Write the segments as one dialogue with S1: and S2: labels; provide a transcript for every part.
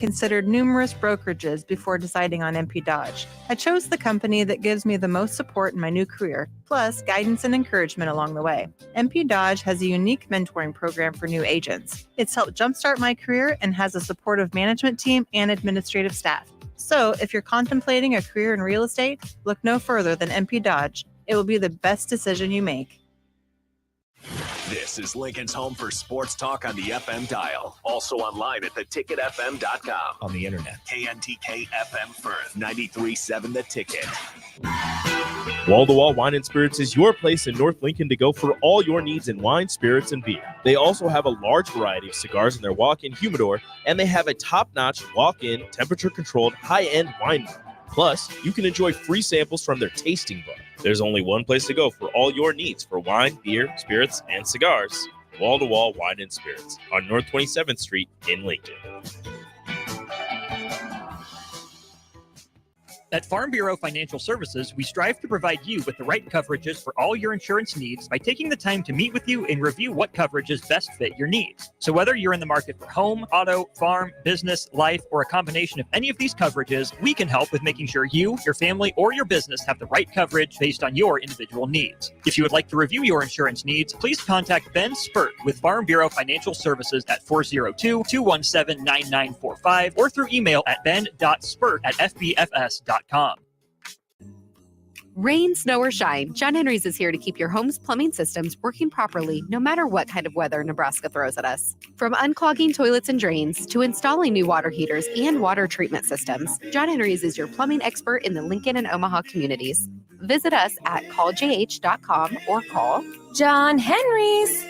S1: Considered numerous brokerages before deciding on MP Dodge. I chose the company that gives me the most support in my new career, plus guidance and encouragement along the way. MP Dodge has a unique mentoring program for new agents. It's helped jumpstart my career and has a supportive management team and administrative staff. So if you're contemplating a career in real estate, look no further than MP Dodge. It will be the best decision you make.
S2: This is Lincoln's home for sports talk on the FM dial. Also online at theticketfm.com. On the internet. KNTK FM Firth, 93.7 The Ticket.
S3: Wall-to-Wall Wine & Spirits is your place in North Lincoln to go for all your needs in wine, spirits, and beer. They also have a large variety of cigars in their walk-in humidor, and they have a top-notch walk-in, temperature-controlled, high-end wine bar. Plus, you can enjoy free samples from their tasting bar. There's only one place to go for all your needs for wine, beer, spirits, and cigars. Wall-to-Wall Wine & Spirits on North 27th Street in Lincoln.
S4: At Farm Bureau Financial Services, we strive to provide you with the right coverages for all your insurance needs by taking the time to meet with you and review what coverages best fit your needs. So whether you're in the market for home, auto, farm, business, life, or a combination of any of these coverages, we can help with making sure you, your family, or your business have the right coverage based on your individual needs. If you would like to review your insurance needs, please contact Ben Spurt with Farm Bureau Financial Services at 402-217-9945 or through email at ben.spurt@fbfs.com.
S5: Rain, snow, or shine, John Henry's is here to keep your home's plumbing systems working properly no matter what kind of weather Nebraska throws at us. From unclogging toilets and drains to installing new water heaters and water treatment systems, John Henry's is your plumbing expert in the Lincoln and Omaha communities. Visit us at calljh.com or call
S6: John Henry's.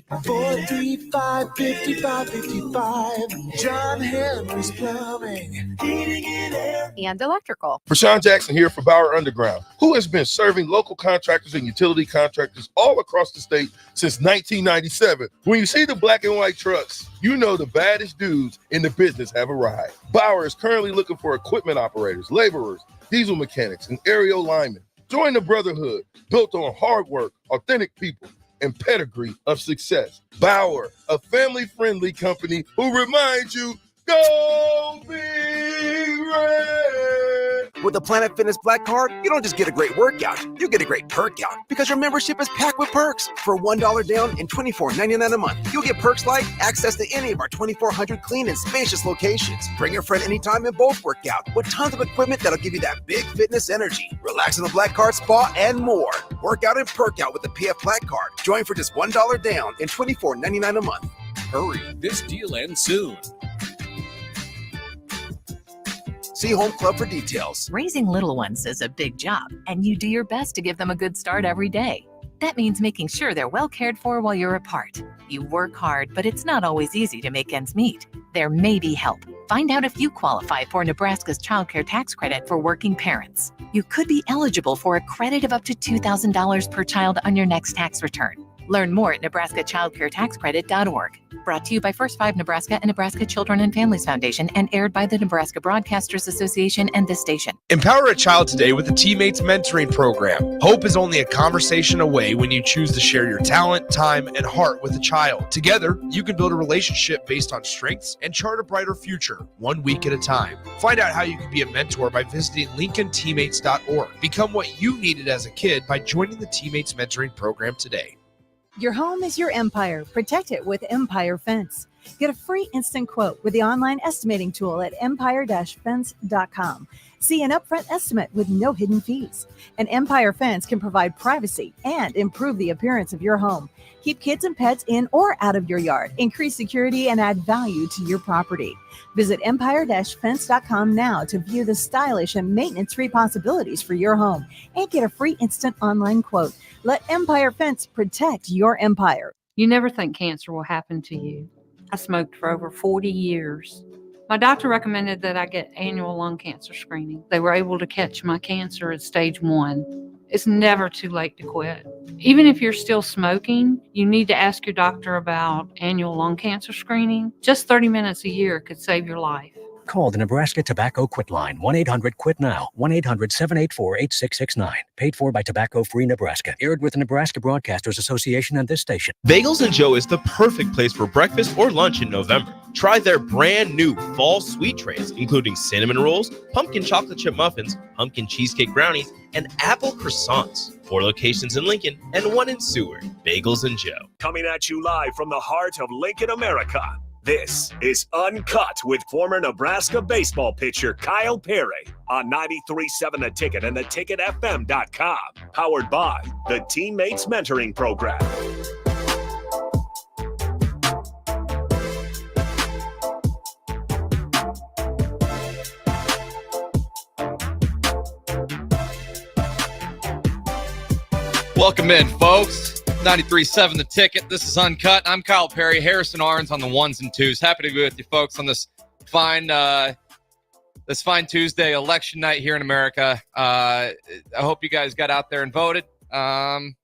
S7: 435-5555. John Henry's Plumbing, Heating and Air,
S5: and Electrical.
S8: Rashawn Jackson here for Bauer Underground, who has been serving local contractors and utility contractors all across the state since 1997. When you see the black and white trucks, you know the baddest dudes in the business have arrived. Bauer is currently looking for equipment operators, laborers, diesel mechanics, and aerial linemen. Join the brotherhood built on hard work, authentic people, and pedigree of success. Bauer, a family-friendly company who reminds you, go Big Red!
S9: With the Planet Fitness Black Card, you don't just get a great workout, you get a great perk out because your membership is packed with perks. For $1 down and $24.99 a month, you'll get perks like access to any of our 2,400 clean and spacious locations. Bring your friend anytime and both work out with tons of equipment that'll give you that big fitness energy. Relax in the Black Card spa and more. Work out and perk out with the PF Black Card. Join for just $1 down and $24.99 a month. Hurry,
S2: This deal ends soon.
S9: see Home Club for details.
S10: Raising little ones is a big job, and you do your best to give them a good start every day. That means making sure they're well cared for while you're apart. You work hard, but it's not always easy to make ends meet. There may be help. Find out if you qualify for Nebraska's Child Care Tax Credit for working parents. You could be eligible for a credit of up to $2,000 per child on your next tax return. Learn more at nebraskachildcaretaxcredit.org. Brought to you by First 5 Nebraska and Nebraska Children and Families Foundation and aired by the Nebraska Broadcasters Association and this station.
S11: Empower a child today with the Teammates Mentoring Program. Hope is only a conversation away when you choose to share your talent, time, and heart with a child. Together, you can build a relationship based on strengths and chart a brighter future, 1 week at a time. Find out how you can be a mentor by visiting LincolnTeammates.org. Become what you needed as a kid by joining the Teammates Mentoring Program today.
S12: Your home is your empire. Protect it with Empire Fence. Get a free instant quote with the online estimating tool at empire-fence.com. See an upfront estimate with no hidden fees. An Empire Fence can provide privacy and improve the appearance of your home. Keep kids and pets in or out of your yard. Increase security and add value to your property. Visit empire-fence.com now to view the stylish and maintenance-free possibilities for your home and get a free instant online quote. Let Empire Fence protect your empire.
S13: You never think cancer will happen to you. I smoked for over 40 years. My doctor recommended that I get annual lung cancer screening. They were able to catch my cancer at stage 1. It's never too late to quit. Even if you're still smoking, you need to ask your doctor about annual lung cancer screening. Just 30 minutes a year could save your life.
S14: Call the Nebraska Tobacco Quit line, 1-800-QUIT-NOW, 1-800-784-8669. Paid for by Tobacco Free Nebraska. Aired with the Nebraska Broadcasters Association and this station.
S3: Bagels and Joe is the perfect place for breakfast or lunch in November. Try their brand new fall sweet trays, including cinnamon rolls, pumpkin chocolate chip muffins, pumpkin cheesecake brownies, and apple croissants. 4 locations in Lincoln and 1 in Seward. Bagels and Joe.
S2: Coming at you live from the heart of Lincoln, America. This is Uncut with former Nebraska baseball pitcher Kyle Perry on 93.7 The Ticket and theticketfm.com. Powered by the Teammates Mentoring Program.
S15: Welcome in, folks. 93.7 The Ticket. This is Uncut. I'm Kyle Perry. Harrison Arns on the ones and twos. Happy to be with you, folks, on this fine Tuesday, election night here in America. I hope you guys got out there and voted. And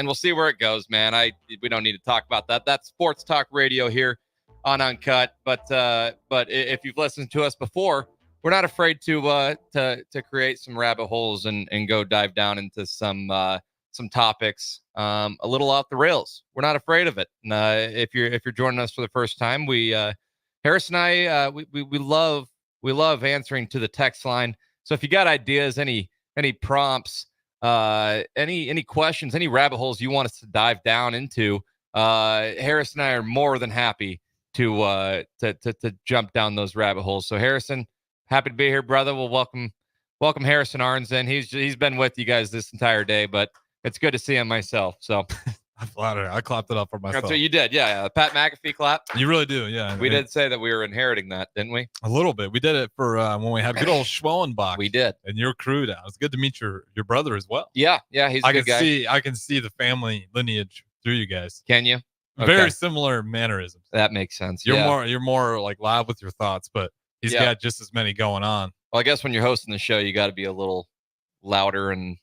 S15: we'll see where it goes, man. We don't need to talk about that. That's sports talk radio here on Uncut. But if you've listened to us before, we're not afraid to create some rabbit holes and go dive down into some topics a little off the rails. We're not afraid of it. And, if you're joining us for the first time, Harris and I we love answering to the text line. So if you got ideas, any prompts, any questions, any rabbit holes you want us to dive down into, Harris and I are more than happy to jump down those rabbit holes. So Harrison, happy to be here, brother. We'll welcome Harrison Arns in. He's been with you guys this entire day, but it's good to see him myself. So
S16: I'm flattered. I clapped it up for myself.
S15: That's what you did. Yeah. Pat McAfee clap.
S16: You really do. Yeah.
S15: We did say that we were inheriting that, didn't we?
S16: A little bit. We did it for when we had good old Schwellenbach.
S15: We did.
S16: And your crew down. It's good to meet your brother as well.
S15: Yeah. He's a good guy.
S16: I can see the family lineage through you guys.
S15: Can you? Okay.
S16: Very similar mannerisms.
S15: That makes sense.
S16: You're more like loud with your thoughts, but he's got just as many going on.
S15: Well, I guess when you're hosting the show, you got to be a little louder and,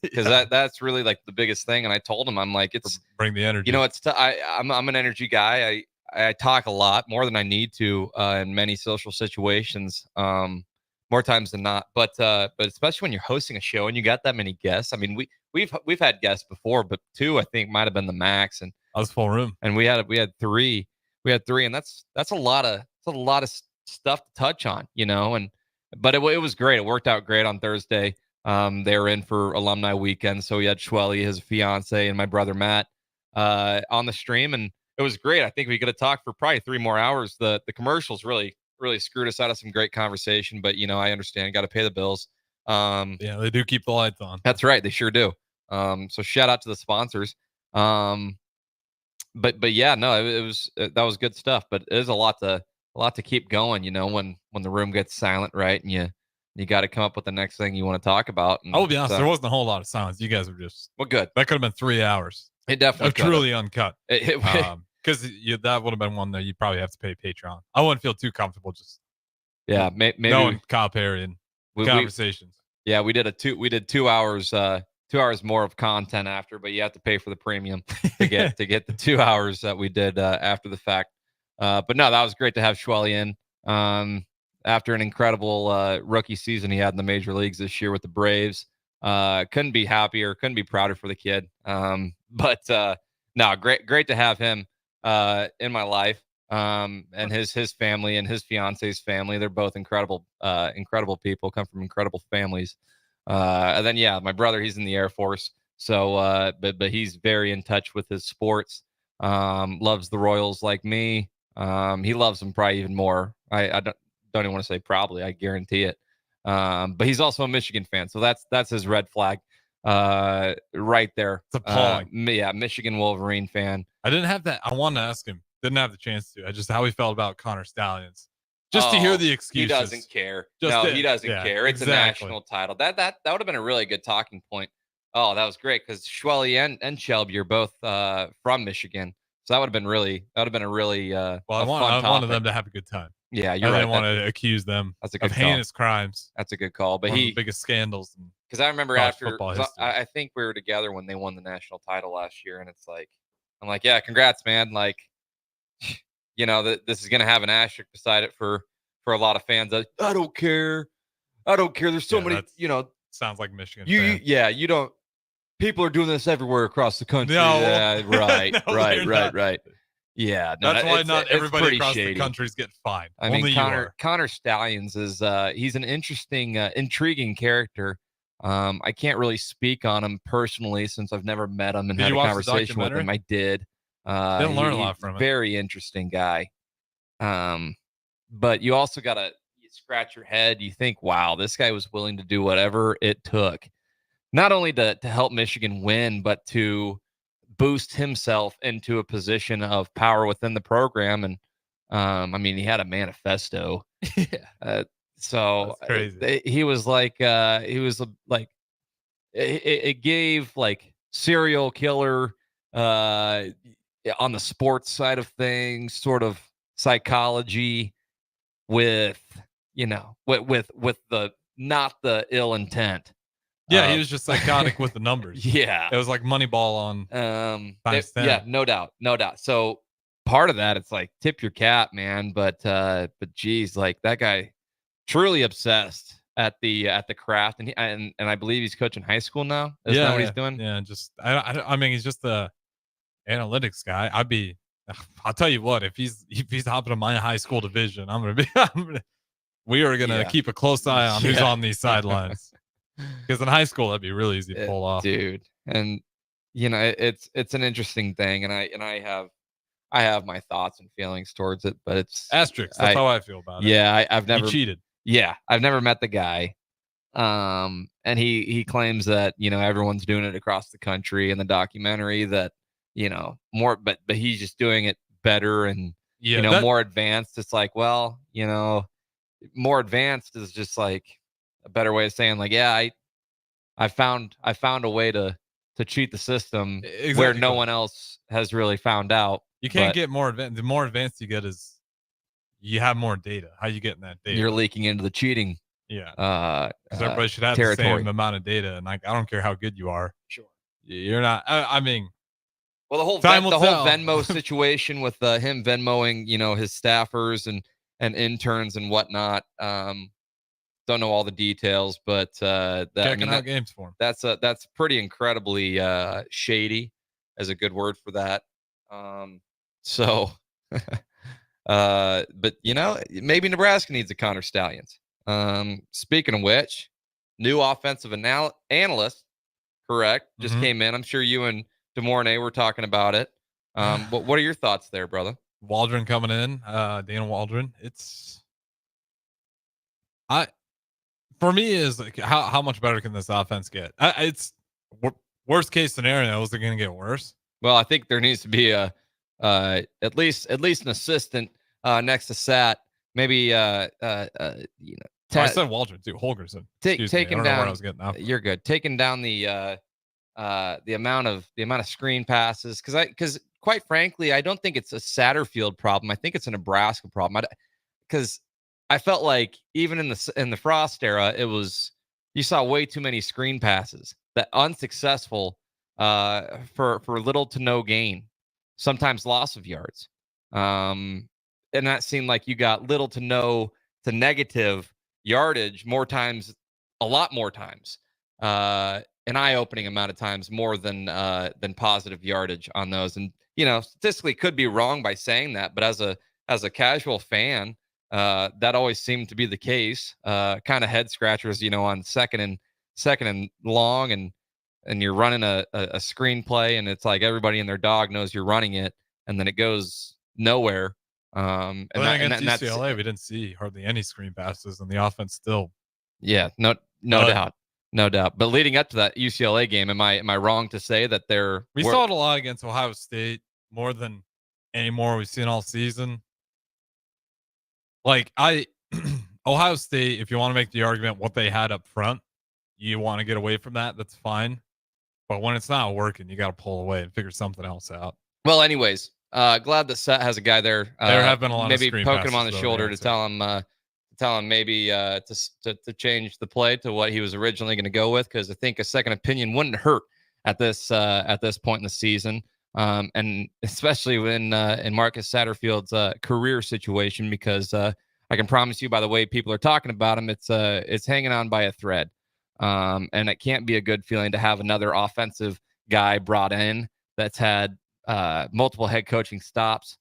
S15: because that's really like the biggest thing. And I told him, I'm like, it's
S16: bring the energy.
S15: I'm an energy guy. I talk a lot more than I need to in many social situations, more times than not. But especially when you're hosting a show and you got that many guests. I mean, we've had guests before, but 2 I think might have been the max. And
S16: I was full room.
S15: And we had 3. We had 3, and that's a lot of stuff to touch on, but it was great. It worked out great on Thursday. They were in for alumni weekend, so we had Schwelly, his fiance, and my brother Matt on the stream, and it was great. I think we could have talked for probably 3 more hours. The commercials really screwed us out of some great conversation, but I understand, got to pay the bills.
S16: Yeah, they do keep the lights on.
S15: That's right, they sure do. So shout out to the sponsors. But yeah, no, that was good stuff. But it is a lot to keep going. When the room gets silent, right, and you got to come up with the next thing you want to talk about. And
S16: I will be honest, there wasn't a whole lot of silence. You guys were just
S15: good.
S16: That could have been 3 hours.
S15: It definitely
S16: truly uncut. Because that would have been one that you'd probably have to pay Patreon. I wouldn't feel too comfortable just
S15: maybe
S16: knowing Kyle Perry and conversations.
S15: We did 2 hours 2 hours more of content after, but you have to pay for the premium to get the 2 hours that we did after the fact. But no, that was great to have Schwelly in. After an incredible rookie season he had in the major leagues this year with the Braves. Couldn't be happier, couldn't be prouder for the kid. But no, great to have him in my life. And his family and his fiance's family. They're both incredible people, come from incredible families. And then, my brother, he's in the Air Force. So, but he's very in touch with his sports, loves the Royals like me. He loves them probably even more. I don't even want to say probably, I guarantee it. But he's also a Michigan fan. So that's his red flag right there.
S16: It's appalling.
S15: Michigan Wolverine fan.
S16: I didn't have that. I wanted to ask him. Didn't have the chance to. I just how he felt about Connor Stallions. Just to hear the excuses.
S15: He doesn't care. He doesn't care. It's a national title. That would have been a really good talking point. Oh, that was great because Schwelly and Shelby are both from Michigan. So that would have been a really
S16: well, I wanted them to have a good time.
S15: Yeah, you're right.
S16: I didn't want to accuse them of heinous crimes.
S15: That's a good call. But
S16: the biggest scandals.
S15: Because I remember after I think we were together when they won the national title last year, and it's like I'm like, yeah, congrats, man. Like, this is gonna have an asterisk beside it for for a lot of fans. That I don't care. There's so many,
S16: sounds like Michigan.
S15: You don't. People are doing this everywhere across the country.
S16: No.
S15: Yeah, right,
S16: No,
S15: right. Yeah, no,
S16: That's why not everybody
S15: pretty
S16: across
S15: shady.
S16: the countries get fined.
S15: I
S16: Only
S15: mean,
S16: you are.
S15: Connor Stallions is he's an interesting, intriguing character. I can't really speak on him personally since I've never met him and
S16: Did
S15: had
S16: you
S15: a
S16: watch the
S15: conversation with him.
S16: documentary?
S15: I did.
S16: Didn't learn a lot from him.
S15: Very interesting guy. But you also got to scratch your head. You think, wow, this guy was willing to do whatever it took, not only to help Michigan win, but to boost himself into a position of power within the program. And I mean, he had a manifesto. So he was like, it gave like serial killer on the sports side of things, sort of psychology with the not the ill intent.
S16: Yeah, he was just psychotic with the numbers.
S15: Yeah,
S16: it was like Moneyball on.
S15: Yeah, no doubt. So part of that, it's like tip your cap, man. But geez, like that guy, truly obsessed at the craft, and I believe he's coaching high school now. Isn't that what he's doing?
S16: Yeah, just I mean, he's just the analytics guy. I'll tell you what, if he's hopping to my high school division, we are gonna keep a close eye on who's on these sidelines. Because in high school, that'd be really easy to pull off,
S15: dude. And it's an interesting thing, and I have my thoughts and feelings towards it, but it's
S16: asterisks. That's how I feel about it.
S15: Yeah, I've never
S16: he cheated.
S15: Yeah, I've never met the guy. And he claims that everyone's doing it across the country in the documentary, that more, but he's just doing it better and more advanced. It's like, well, more advanced is just like a better way of saying, like, yeah, I found a way to cheat the system where no one else has really found out.
S16: You can't get more advanced. The more advanced you get is you have more data. How you getting that data?
S15: You're leaking into the cheating.
S16: Yeah. Because everybody should have the same amount of data, and like, I don't care how good you are.
S15: Sure.
S16: You're not. I mean,
S15: well, the whole Venmo situation with him Venmoing, his staffers and interns and whatnot. Don't know all the details, but
S16: checking out games for him.
S15: That's pretty incredibly shady, as a good word for that. But maybe Nebraska needs a Connor Stallions. Speaking of which, new offensive analyst, correct, just came in. I'm sure you and DeMornay were talking about it. What are your thoughts there, brother?
S16: Waldron coming in, Dana Waldron. For me, is like how much better can this offense get? It's worst case scenario. Is it going to get worse?
S15: Well, I think there needs to be at least an assistant next to Sat. Maybe
S16: I said Waldron too. Holgerson.
S15: Taking down.
S16: Where I was getting off.
S15: You're good. Taking down the amount of screen passes, because quite frankly, I don't think it's a Satterfield problem. I think it's a Nebraska problem. Because I felt like even in the Frost era, you saw way too many screen passes that unsuccessful for little to no gain, sometimes loss of yards. And that seemed like you got little to no to negative yardage a lot more times, an eye-opening amount of times more than positive yardage on those. And statistically could be wrong by saying that, but as a casual fan, that always seemed to be the case. Kind of head scratchers, on second and long, and you're running a screenplay, and it's like everybody and their dog knows you're running it, and then it goes nowhere.
S16: And against UCLA, we didn't see hardly any screen passes, and the offense still.
S15: Yeah, no doubt. But leading up to that UCLA game, am I wrong to say that
S16: we saw it a lot against Ohio State, more than any more we've seen all season? Like Ohio State, if you want to make the argument what they had up front, you want to get away from that, that's fine. But when it's not working, you got to pull away and figure something else out.
S15: Well, anyways, glad that Set has a guy there.
S16: There have been a lot
S15: maybe
S16: of screen
S15: poking him on the
S16: passes,
S15: shoulder to tell him maybe to change the play to what he was originally going to go with, because I think a second opinion wouldn't hurt at this point in the season, and especially when in Marcus Satterfield's career situation, because I I can promise you by the way people are talking about him, it's hanging on by a thread. And it can't be a good feeling to have another offensive guy brought in that's had multiple head coaching stops.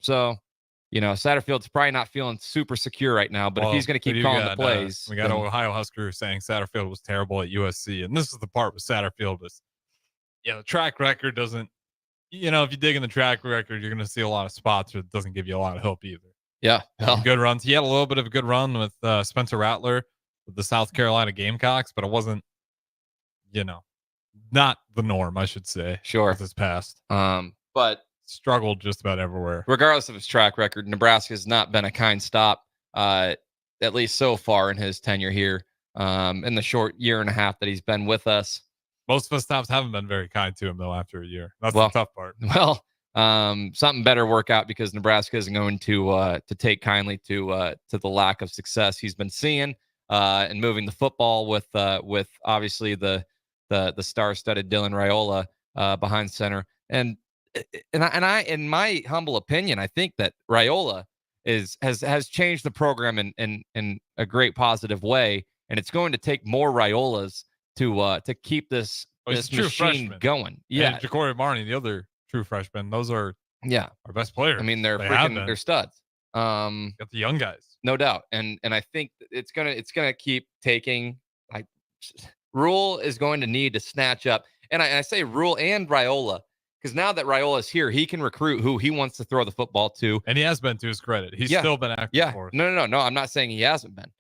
S15: So, Satterfield's probably not feeling super secure right now, but if he's going to keep calling the plays.
S16: We got an Ohio Husker saying Satterfield was terrible at USC. And this is the part with Satterfield was, the track record doesn't, if you dig in the track record, you're going to see a lot of spots where it doesn't give you a lot of hope either.
S15: Yeah.
S16: Good runs. He had a little bit of a good run with Spencer Rattler with the South Carolina Gamecocks, but it wasn't, not the norm, I should say.
S15: Sure.
S16: With his past.
S15: But
S16: struggled just about everywhere.
S15: Regardless of his track record, Nebraska has not been a kind stop, at least so far in his tenure here, in the short year and a half that he's been with us.
S16: Most of the stops haven't been very kind to him, though, after a year. That's the tough part.
S15: Well, something better work out because Nebraska isn't going to take kindly to the lack of success he's been seeing and moving the football with obviously the star-studded Dylan Raiola behind center. And I, in my humble opinion, I think that Raiola has changed the program in a great positive way, and it's going to take more Raiolas to keep this machine
S16: freshman
S15: going. Yeah,
S16: and Ja'Cory Barney, the other true freshman, those are our best players.
S15: I mean, they're studs.
S16: Got the young guys,
S15: no doubt, and I think it's gonna keep taking. Rule is going to need to snatch up, and I say Rule and Raiola. Because now that Raiola is here, he can recruit who he wants to throw the football to.
S16: And he has been, to his credit. He's still been active for us.
S15: No. I'm not saying he hasn't been.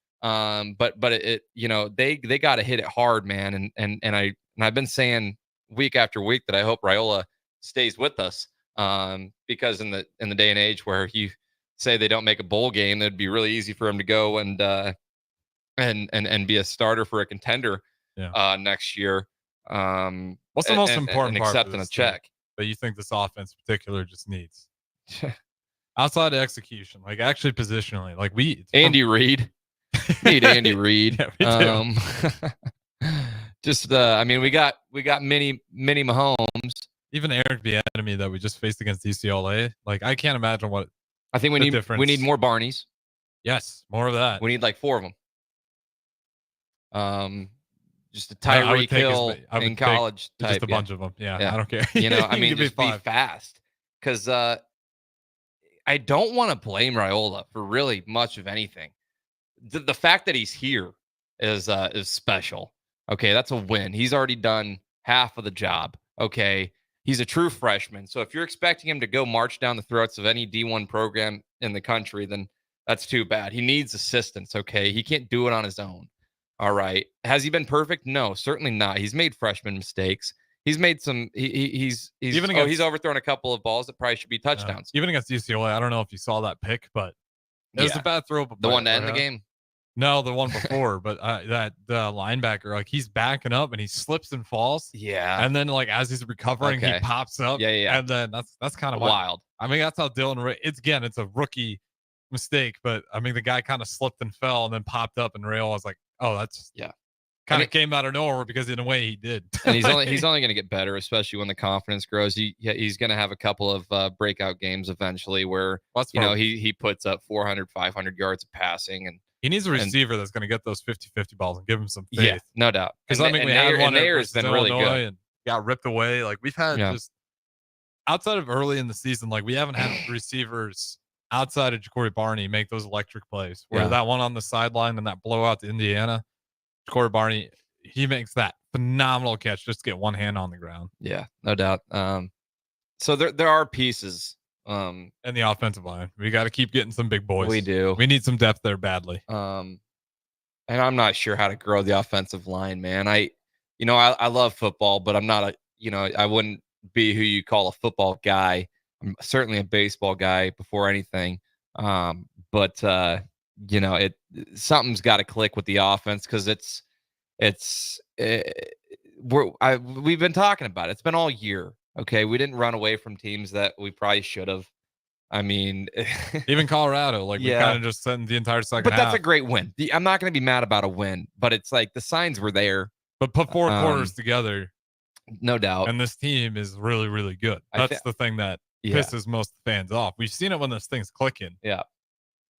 S15: But they got to hit it hard, man. And I've been saying week after week that I hope Raiola stays with us. Because in the day and age where you say they don't make a bowl game, it'd be really easy for him to go and be a starter for a contender next year.
S16: What's the most important part?
S15: Accepting a check
S16: that you think this offense in particular just needs outside of execution, like actually positionally, like
S15: Andy Reid need Andy Reid.
S16: Yeah,
S15: Just I mean, we got mini Mahomes,
S16: even Eric Bieniemy that we just faced against UCLA. Like I can't imagine what
S15: I think we need more Barneys.
S16: Yes, more of that.
S15: We need like 4 of them. Just a Tyreek Hill in college type.
S16: Just a bunch of them. Yeah, I don't care.
S15: I mean, just be fast. Because I don't want to blame Raiola for really much of anything. The fact that he's here is special. Okay, that's a win. He's already done half of the job. Okay, he's a true freshman. So if you're expecting him to go march down the throats of any D1 program in the country, then that's too bad. He needs assistance. Okay, he can't do it on his own. All right. Has he been perfect? No, certainly not. He's made freshman mistakes. He's made some. He's overthrown a couple of balls that probably should be touchdowns.
S16: Even against UCLA, I don't know if you saw that pick, but it was a bad throw.
S15: The one to end the game.
S16: No, the one before, but the linebacker, like he's backing up and he slips and falls.
S15: Yeah.
S16: And then like as he's recovering, he pops up.
S15: Yeah.
S16: And then that's kind of
S15: wild.
S16: I mean, that's how Dylan. It's a rookie mistake, but I mean the guy kind of slipped and fell and then popped up, and Raiola was like, "Oh, that's kind of came out of nowhere," because in a way he did.
S15: And he's only going to get better, especially when the confidence grows. He's going to have a couple of breakout games eventually where he puts up 400, 500 yards of passing, and
S16: he needs a receiver that's going to get those 50-50 balls and give him some faith.
S15: Yeah, no doubt.
S16: Because I mean, we had one
S15: has been really good
S16: and got ripped away. Like we've had just outside of early in the season, like we haven't had receivers outside of Ja'Cory Barney make those electric plays. Where that one on the sideline and that blowout to Indiana, Ja'Cory Barney, he makes that phenomenal catch just to get one hand on the ground.
S15: Yeah, no doubt. So there are pieces.
S16: And the offensive line, we got to keep getting some big boys.
S15: We do.
S16: We need some depth there badly.
S15: And I'm not sure how to grow the offensive line, man. I love football, but I'm not I wouldn't be who you call a football guy. I'm certainly a baseball guy before anything. But something's got to click with the offense because we've been talking about it. It's been all year. Okay, we didn't run away from teams that we probably should have. I mean,
S16: even Colorado, like we kind of just sent the entire second half.
S15: But that's a great win. I'm not going to be mad about a win, but it's like the signs were there.
S16: But put 4 quarters together,
S15: no doubt.
S16: And this team is really, really good. That's the thing that pisses most fans off. We've seen it when this thing's clicking.
S15: Yeah.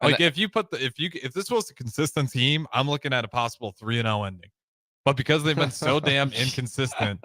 S16: Like if this was a consistent team, I'm looking at a possible 3-0 ending. But because they've been so damn inconsistent,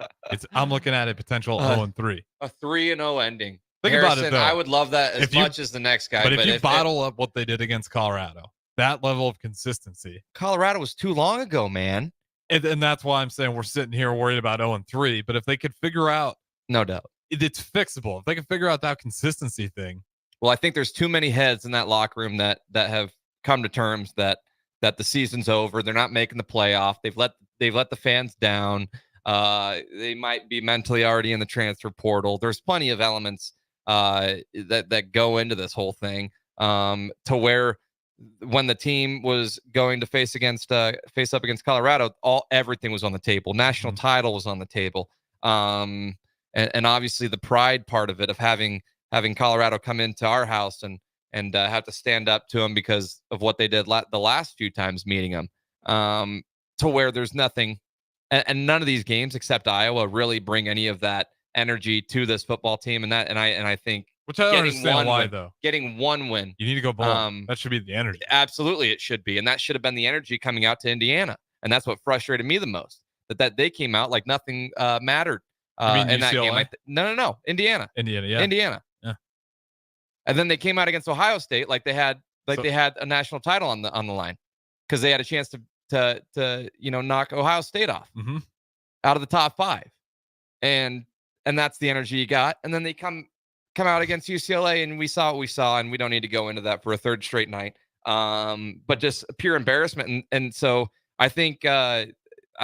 S16: I'm looking at a potential 0-3.
S15: A 3-0 ending.
S16: Think
S15: Harrison,
S16: about it, though.
S15: I would love that as much as the next guy.
S16: But if you bottle up what they did against Colorado, that level of consistency.
S15: Colorado was too long ago, man.
S16: And that's why I'm saying we're sitting here worried about 0-3. But if they could figure out,
S15: no doubt,
S16: it's fixable. If they can figure out that consistency thing.
S15: Well, I think there's too many heads in that locker room that have come to terms that the season's over. They're not making the playoff. They've let the fans down. They might be mentally already in the transfer portal. There's plenty of elements that go into this whole thing to where when the team was going to face up against Colorado, everything was on the table. National title was on the table. And obviously the pride part of it, of having Colorado come into our house and have to stand up to them because of what they did the last few times meeting them, to where there's nothing, and none of these games except Iowa really bring any of that energy to this football team. And I think,
S16: which I don't understand why, though.
S15: Getting one win,
S16: you need to go ball. That should be the energy.
S15: Absolutely, it should be, and that should have been the energy coming out to Indiana. And that's what frustrated me the most. That they came out like nothing mattered in that game. No, Indiana,
S16: yeah,
S15: Indiana.
S16: Yeah.
S15: And then they came out against Ohio State like they had a national title on the line, because they had a chance to knock Ohio State off out of the top 5, and that's the energy you got. And then they come out against UCLA, and we saw what we saw, and we don't need to go into that for a third straight night. But just pure embarrassment, and so I think I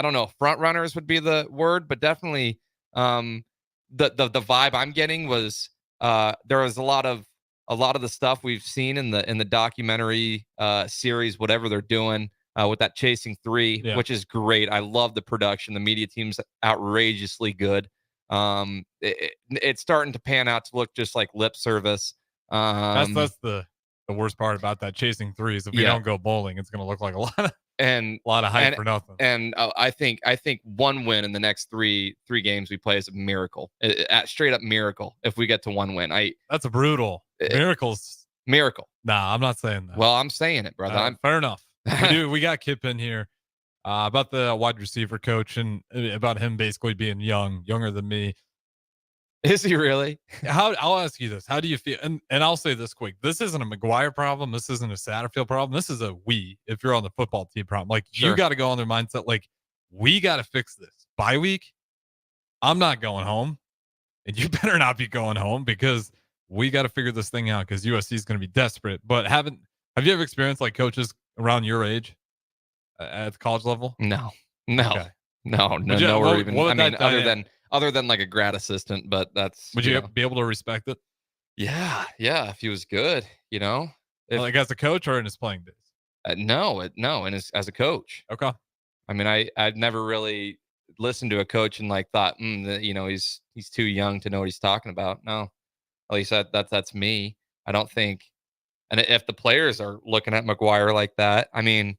S15: don't know if front runners would be the word, but definitely the vibe I'm getting was there was a lot of the stuff we've seen in the documentary series, whatever they're doing with that Chasing 3, which is great. I love the production. The media team's outrageously good. It's starting to pan out to look just like lip service.
S16: That's the worst part about that Chasing 3 is if we don't go bowling, it's going to look like a lot of hype for nothing.
S15: And I think one win in the next three games we play is a miracle, straight up miracle. If we get to one win,
S16: that's a brutal miracle. Nah, I'm not saying that.
S15: Well, I'm saying it, brother.
S16: Fair enough. We got Kip in here about the wide receiver coach and about him basically being younger than me.
S15: Is he really?
S16: I'll ask you this. How do you feel? And I'll say this quick. This isn't a McGuire problem. This isn't a Satterfield problem. This is if you're on the football team problem. Like, you got to go on their mindset. Like, we got to fix this. Bye week, I'm not going home. And you better not be going home, because we got to figure this thing out, because USC is going to be desperate. But have you ever experienced like coaches around your age at the college level?
S15: No.
S16: Okay.
S15: No. Other than like a grad assistant, but that's.
S16: Would you be able to respect it?
S15: Yeah. If he was good,
S16: like as a coach or in his playing days?
S15: No, and as a coach.
S16: Okay.
S15: I mean, I've never really listened to a coach and like thought, he's too young to know what he's talking about. No, at least that's me. I don't think. And if the players are looking at McGuire like that, I mean,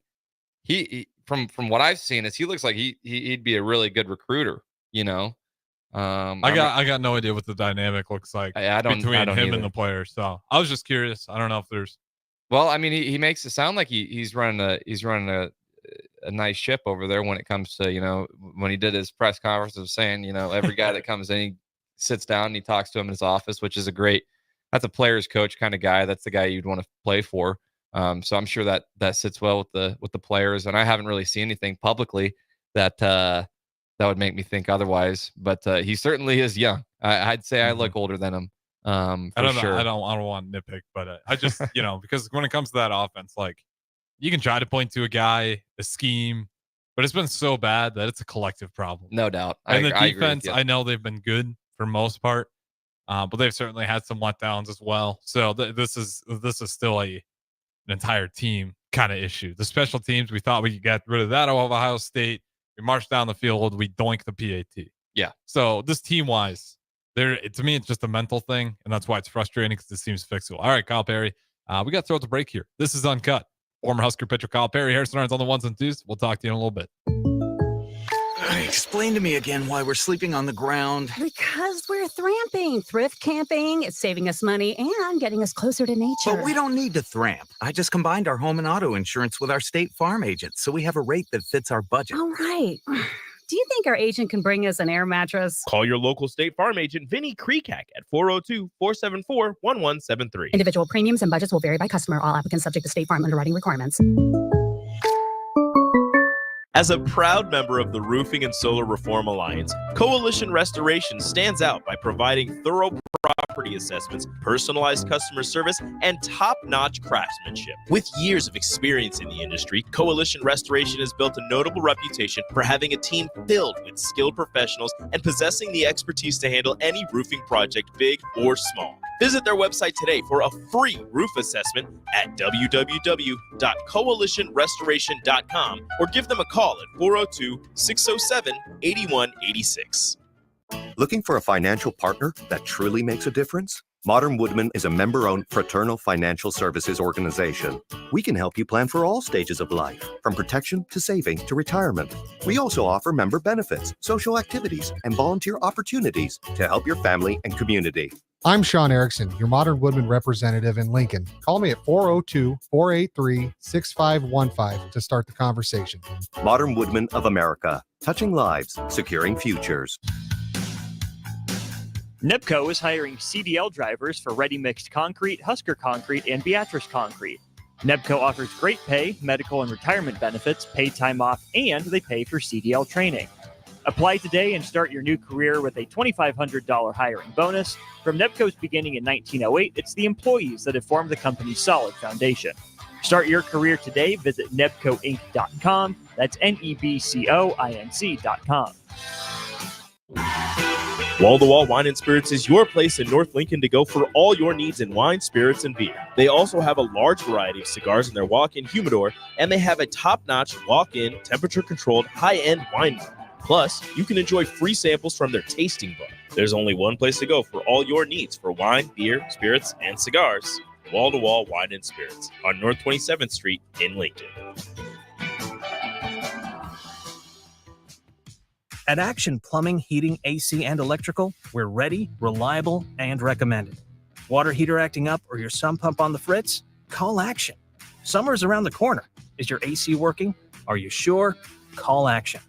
S15: he from what I've seen is he looks like he'd be a really good recruiter. I
S16: got no idea what the dynamic looks like between him
S15: either.
S16: and the players. So I was just curious. I don't know if there's.
S15: Well, I mean, he makes it sound like he's running a nice ship over there when it comes to when he did his press conference of saying every guy that comes in, he sits down and he talks to him in his office, which is that's a player's coach kind of guy. That's the guy you'd want to play for. So I'm sure that sits well with the players, and I haven't really seen anything publicly that would make me think otherwise. But he certainly is young. I'd say I look older than him. I
S16: don't know. I don't want to nitpick, but I just because when it comes to that offense, like, you can try to point to a guy, a scheme, but it's been so bad that it's a collective problem.
S15: No doubt.
S16: And the defense, I know they've been good for most part, but they've certainly had some letdowns as well. So this is still an entire team kind of issue. The special teams, we thought we could get rid of that out of Ohio State. We marched down the field, we doink the PAT.
S15: Yeah.
S16: So this team-wise, to me, it's just a mental thing, and that's why it's frustrating, because this seems fixable. All right, Kyle Perry, we got to throw out the break here. This is Uncut. Former Husker pitcher Kyle Perry, Harrison Arns on the ones and twos. We'll talk to you in a little bit.
S9: Explain to me again why we're sleeping on the ground.
S17: Because we're thramping. Thrift camping. It's saving us money and getting us closer to nature.
S9: But we don't need to thramp. I just combined our home and auto insurance with our State Farm agent, so we have a rate that fits our budget.
S17: All right. Do you think our agent can bring us an air mattress?
S3: Call your local State Farm agent, Vinny Kreekak, at 402-474-1173.
S17: Individual premiums and budgets will vary by customer. All applicants subject to State Farm underwriting requirements.
S3: As a proud member of the Roofing and Solar Reform Alliance, Coalition Restoration stands out by providing thorough property assessments, personalized customer service, and top-notch craftsmanship. With years of experience in the industry, Coalition Restoration has built a notable reputation for having a team filled with skilled professionals and possessing the expertise to handle any roofing project, big or small. Visit their website today for a free roof assessment at www.coalitionrestoration.com or give them a call at 402-607-8186.
S18: Looking for a financial partner that truly makes a difference? Modern Woodman is a member-owned fraternal financial services organization. We can help you plan for all stages of life, from protection to saving to retirement. We also offer member benefits, social activities, and volunteer opportunities to help your family and community.
S19: I'm Sean Erickson, your Modern Woodman representative in Lincoln. Call me at 402-483-6515 to start the conversation.
S18: Modern Woodman of America, touching lives, securing futures.
S4: NEBCO is hiring CDL drivers for ready-mixed concrete, Husker Concrete, and Beatrice Concrete. NEBCO offers great pay, medical and retirement benefits, paid time off, and they pay for CDL training. Apply today and start your new career with a $2,500 hiring bonus. From NEBCO's beginning in 1908, it's the employees that have formed the company's solid foundation. Start your career today. Visit nebcoinc.com. That's NEBCOINC.com.
S3: Wall to Wall Wine and Spirits is your place in North Lincoln to go for all your needs in wine, spirits, and beer. They also have a large variety of cigars in their walk-in humidor, and they have a top-notch walk-in, temperature-controlled, high-end wine bar. Plus, you can enjoy free samples from their tasting book. There's only one place to go for all your needs for wine, beer, spirits, and cigars. Wall to Wall Wine and Spirits on North 27th Street in Lincoln.
S20: At Action Plumbing, Heating, AC, and Electrical, we're ready, reliable, and recommended. Water heater acting up or your sump pump on the fritz? Call Action. Summer's around the corner. Is your AC working? Are you sure? Call Action.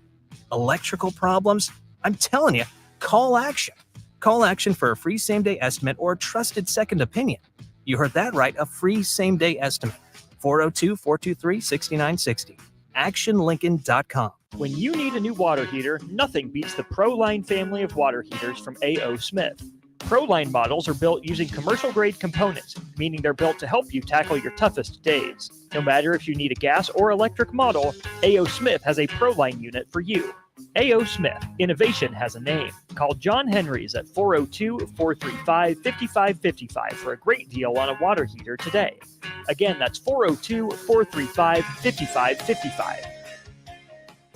S20: Electrical problems? I'm telling you, call Action. Call Action for a free same-day estimate or a trusted second opinion. You heard that right, a free same-day estimate. 402-423-6960. ActionLincoln.com.
S4: When you need a new water heater, nothing beats the ProLine family of water heaters from A.O. Smith. ProLine models are built using commercial-grade components, meaning they're built to help you tackle your toughest days. No matter if you need a gas or electric model, A.O. Smith has a ProLine unit for you. A.O. Smith, innovation has a name. Call John Henry's at 402-435-5555 for a great deal on a water heater today. Again, that's 402-435-5555.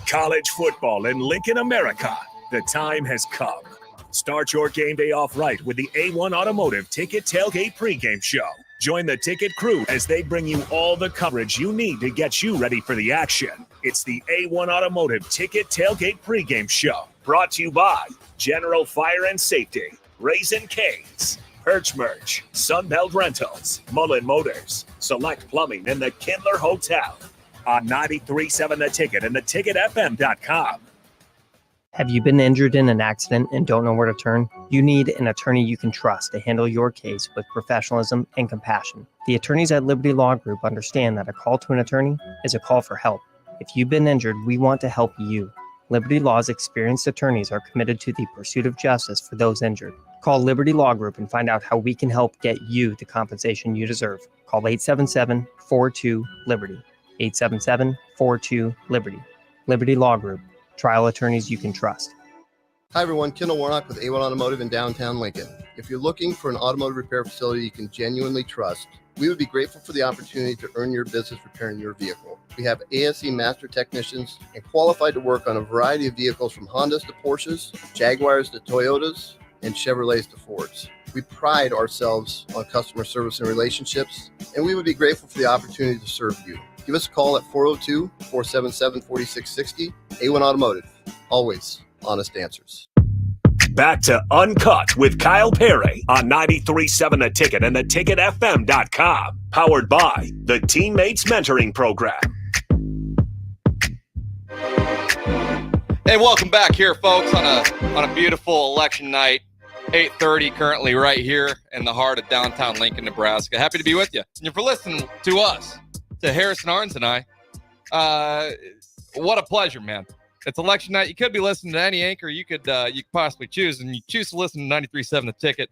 S2: College football in Lincoln, America. The time has come. Start your game day off right with the A1 Automotive Ticket Tailgate pregame show. Join the ticket crew as they bring you all the coverage you need to get you ready for the action. It's the A1 Automotive Ticket Tailgate pregame show. Brought to you by General Fire and Safety, Raisin Canes, Perch Merch, Sunbelt Rentals, Mullen Motors, Select Plumbing, and the Kindler Hotel. On 93.7 The Ticket and theticketfm.com.
S21: Have you been injured in an accident and don't know where to turn? You need an attorney you can trust to handle your case with professionalism and compassion. The attorneys at Liberty Law Group understand that a call to an attorney is a call for help. If you've been injured, we want to help you. Liberty Law's experienced attorneys are committed to the pursuit of justice for those injured. Call Liberty Law Group and find out how we can help get you the compensation you deserve. Call 877-42-LIBERTY. 877-42-LIBERTY. Liberty Law Group. Trial attorneys you can trust.
S22: Hi everyone, Kendall Warnock with A1 Automotive in downtown Lincoln. If you're looking for an automotive repair facility you can genuinely trust, we would be grateful for the opportunity to earn your business repairing your vehicle. We have ASE master technicians and qualified to work on a variety of vehicles from Hondas to Porsches, Jaguars to Toyotas, and Chevrolets to Fords. We pride ourselves on customer service and relationships, and we would be grateful for the opportunity to serve you. Give us a call at 402-477-4660, A1 Automotive. Always honest answers.
S2: Back to Uncut with Kyle Perry on 93.7 The Ticket and theticketfm.com. Powered by the Teammates Mentoring Program.
S15: Hey, welcome back here, folks, on a beautiful election night. 8:30 currently right here in the heart of downtown Lincoln, Nebraska. Happy to be with you. And if you're listening to us, to Harrison Arns and I, what a pleasure, man. It's election night. You could be listening to any anchor you could possibly choose, and you choose to listen to 93.7 The Ticket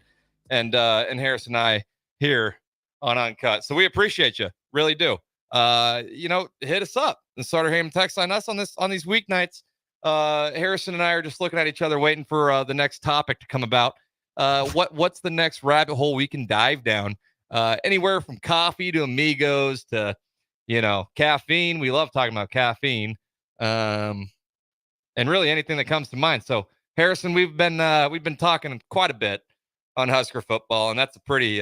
S15: and Harrison and I here on Uncut. So we appreciate you, really do. Hit us up. The Starter Heyman text line us on these weeknights. Harrison and I are just looking at each other, waiting for the next topic to come about. What's the next rabbit hole we can dive down? Anywhere from coffee to amigos to caffeine. We love talking about caffeine. And really anything that comes to mind. So, Harrison, we've been talking quite a bit on Husker football, and that's a pretty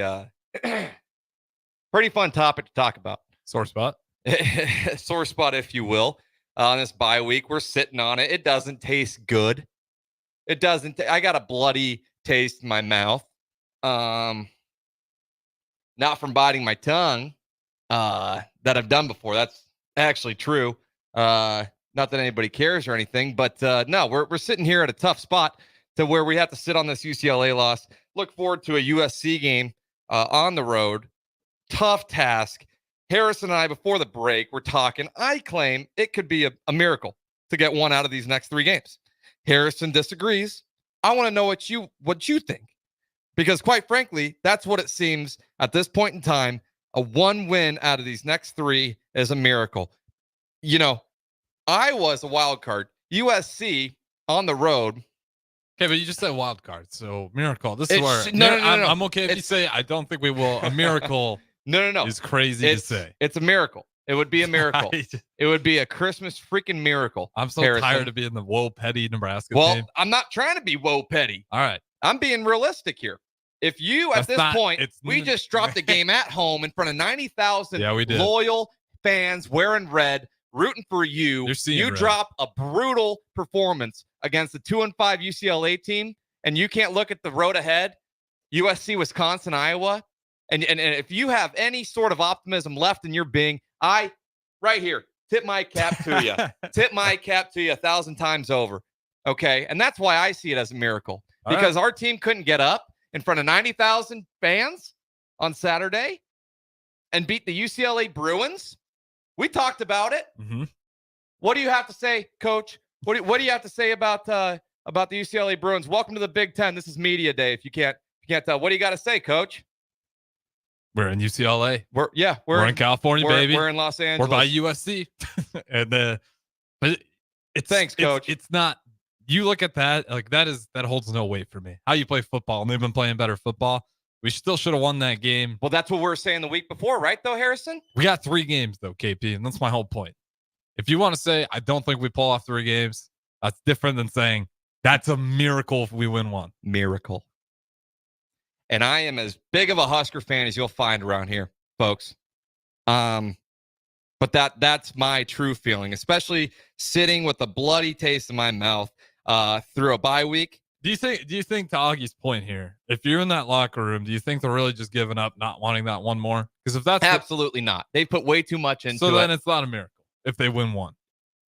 S15: fun topic to talk about.
S16: Sore spot,
S15: sore spot, if you will. On this bye week, we're sitting on it. It doesn't taste good. It doesn't. I got a bloody taste in my mouth. Not from biting my tongue. That I've done before. That's actually true. Not that anybody cares or anything, but no, we're sitting here at a tough spot to where we have to sit on this UCLA loss. Look forward to a USC game on the road. Tough task. Harrison and I, before the break, we're talking. I claim it could be a miracle to get one out of these next 3 games. Harrison disagrees. I want to know what you think, because quite frankly, that's what it seems at this point in time. A 1 win out of these next 3 is a miracle. I was a wild card. USC on the road.
S16: Okay, but you just said wild card, so miracle. This is where
S15: no.
S16: I'm okay if you say I don't think we will. A miracle.
S15: No.
S16: Is crazy to say.
S15: It's a miracle. It would be a miracle. It would be a Christmas freaking miracle.
S16: I'm so tired of being the whoa petty Nebraska team.
S15: I'm not trying to be whoa petty.
S16: All right.
S15: I'm being realistic here. If you, at this point, we just dropped the game at home in front of 90,000 loyal fans wearing red, rooting for you. You drop a brutal performance against the 2-5 UCLA team, and you can't look at the road ahead, USC, Wisconsin, Iowa. And if you have any sort of optimism left in your being, right here, tip my cap to you. Tip my cap to you 1,000 times over. Okay. And that's why I see it as a miracle, because our team couldn't get up in front of 90,000 fans on Saturday and beat the UCLA Bruins. We talked about it.
S16: Mm-hmm.
S15: What do you have to say, Coach? What do you have to say about the UCLA Bruins? Welcome to the Big Ten. This is media day. If you can't tell, what do you got to say, Coach?
S16: We're in UCLA.
S15: We're
S16: in California, baby.
S15: We're in Los Angeles.
S16: We're by USC. But
S15: thanks, Coach.
S16: It's not. You look at that, like that holds no weight for me. How you play football, and they've been playing better football. We still should have won that game.
S15: Well, that's what we were saying the week before, right, though, Harrison?
S16: We got 3 games, though, KP, and that's my whole point. If you want to say, I don't think we pull off 3 games, that's different than saying, that's a miracle if we win 1.
S15: Miracle. And I am as big of a Husker fan as you'll find around here, folks. But that's my true feeling, especially sitting with a bloody taste in my mouth through a bye week.
S16: Do you think to Augie's point here, if you're in that locker room, do you think they're really just giving up, not wanting that 1 more? Because if that's
S15: absolutely not, they put way too much into it.
S16: So then it's not a miracle if they win 1,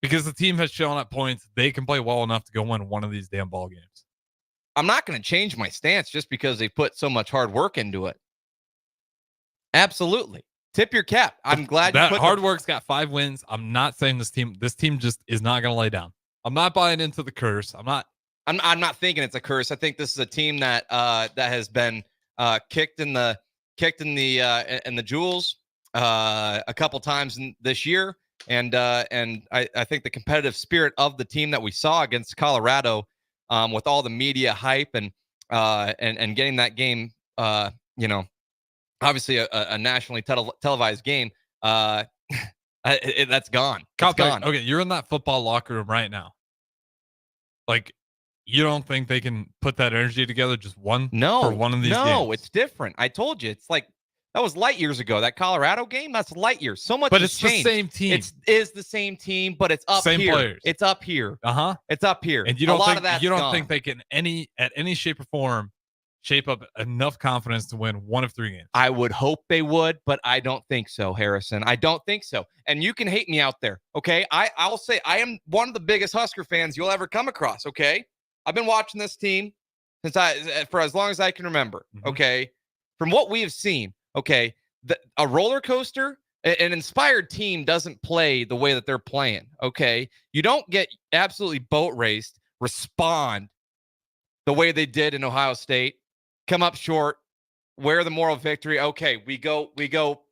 S16: because the team has shown at points they can play well enough to go win one of these damn ball games.
S15: I'm not going to change my stance just because they put so much hard work into it. Absolutely, tip your cap. I'm glad
S16: that hard work's got 5 wins. I'm not saying this team just is not going to lay down. I'm not buying into the curse. I'm not thinking it's a curse. I think this is a team that has been kicked in the jewels a couple times this year, and I think the competitive spirit of the team that we saw against Colorado, with all the media hype and getting that game, obviously a nationally televised game, that's gone. It's gone. Okay, you're in that football locker room right now. Like, you don't think they can put that energy together just for one of these games?
S15: No, it's different. I told you, it's like That was light years ago. That Colorado game, that's light years. So much
S16: But
S15: has
S16: it's
S15: changed.
S16: the same team.
S15: It is the same team, but it's up
S16: Same
S15: here.
S16: players.
S15: It's up here.
S16: Uh-huh.
S15: It's up here.
S16: And you don't think they can at any shape or form shape up enough confidence to win one of 3 games?
S15: I would hope they would, but I don't think so, Harrison. I don't think so. And you can hate me out there, okay? I'll say I am one of the biggest Husker fans you'll ever come across, okay? I've been watching this team for as long as I can remember, okay? From what we have seen, okay, a roller coaster, an inspired team doesn't play the way that they're playing, okay? You don't get absolutely boat raced, respond the way they did in Ohio State, come up short, wear the moral victory. Okay, we go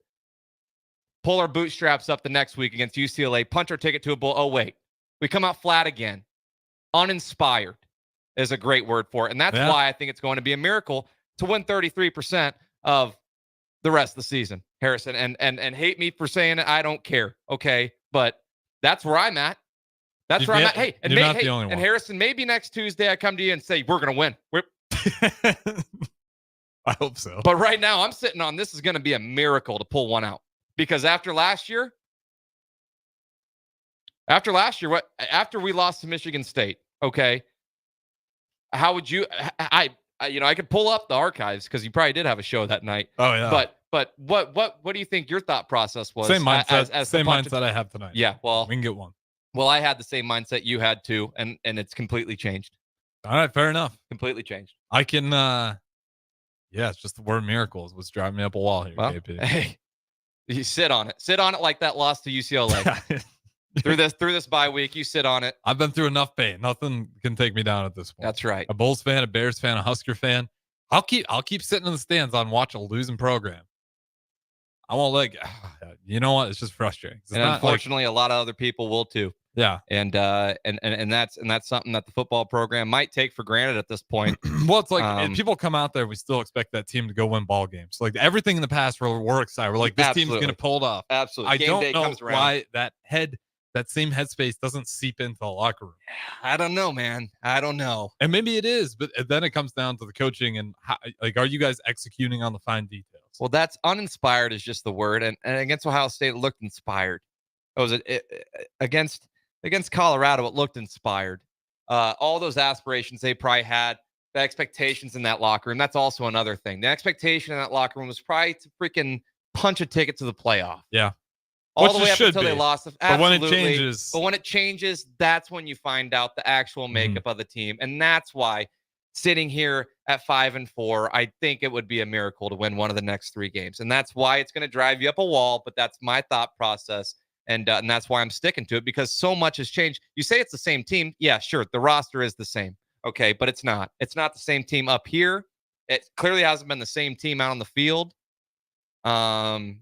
S15: pull our bootstraps up the next week against UCLA, punch our ticket to a bowl. Oh, wait, we come out flat again. Uninspired is a great word for it. And that's why I think it's going to be a miracle to win 33% of the rest of the season, Harrison. And hate me for saying it. I don't care. Okay. But that's where I'm at. That's where I'm at. Hey,
S16: you're not the only one.
S15: And Harrison, maybe next Tuesday I come to you and say, we're going to win.
S16: I hope so.
S15: But right now I'm sitting on this is going to be a miracle to pull one out. Because after last year, after we lost to Michigan State, okay, how would you? I could pull up the archives because you probably did have a show that night.
S16: Oh yeah.
S15: But what do you think your thought process was?
S16: Same mindset. Same mindset I have tonight.
S15: Yeah. Well,
S16: we can get one.
S15: Well, I had the same mindset you had too, and it's completely changed.
S16: All right, fair enough.
S15: Completely changed.
S16: I can. Yeah, it's just the word miracle is what's driving me up a wall here.
S15: Well,
S16: KP.
S15: Hey. You sit on it. Sit on it like that loss to UCLA. through this bye week, you sit on it.
S16: I've been through enough pain. Nothing can take me down at this point.
S15: That's right.
S16: A Bulls fan, a Bears fan, a Husker fan. I'll keep sitting in the stands on watch a losing program. I won't you know what? It's just frustrating.
S15: And unfortunately, a lot of other people will too.
S16: Yeah.
S15: And that's something that the football program might take for granted at this point.
S16: Well, it's like people come out there, we still expect that team to go win ball games. Like everything in the past, we're excited. We're like, this team's going to pull it off.
S15: Absolutely.
S16: I don't know why that same headspace doesn't seep into the locker room.
S15: I don't know, man. I don't know.
S16: And maybe it is, but then it comes down to the coaching and how, are you guys executing on the fine details?
S15: Well, that's uninspired is just the word. And against Ohio State, it looked inspired. Against Colorado, it looked inspired. All those aspirations they probably had, the expectations in that locker room. That's also another thing. The expectation in that locker room was probably to freaking punch a ticket to the playoff.
S16: Yeah.
S15: All the way up until they lost.
S16: But when it
S15: changes, that's when you find out the actual makeup of the team. And that's why sitting here at 5-4, I think it would be a miracle to win one of the next 3 games. And that's why it's going to drive you up a wall. But that's my thought process. And that's why I'm sticking to it, because so much has changed. You say it's the same team. Yeah, sure. The roster is the same. Okay, but it's not. It's not the same team up here. It clearly hasn't been the same team out on the field. And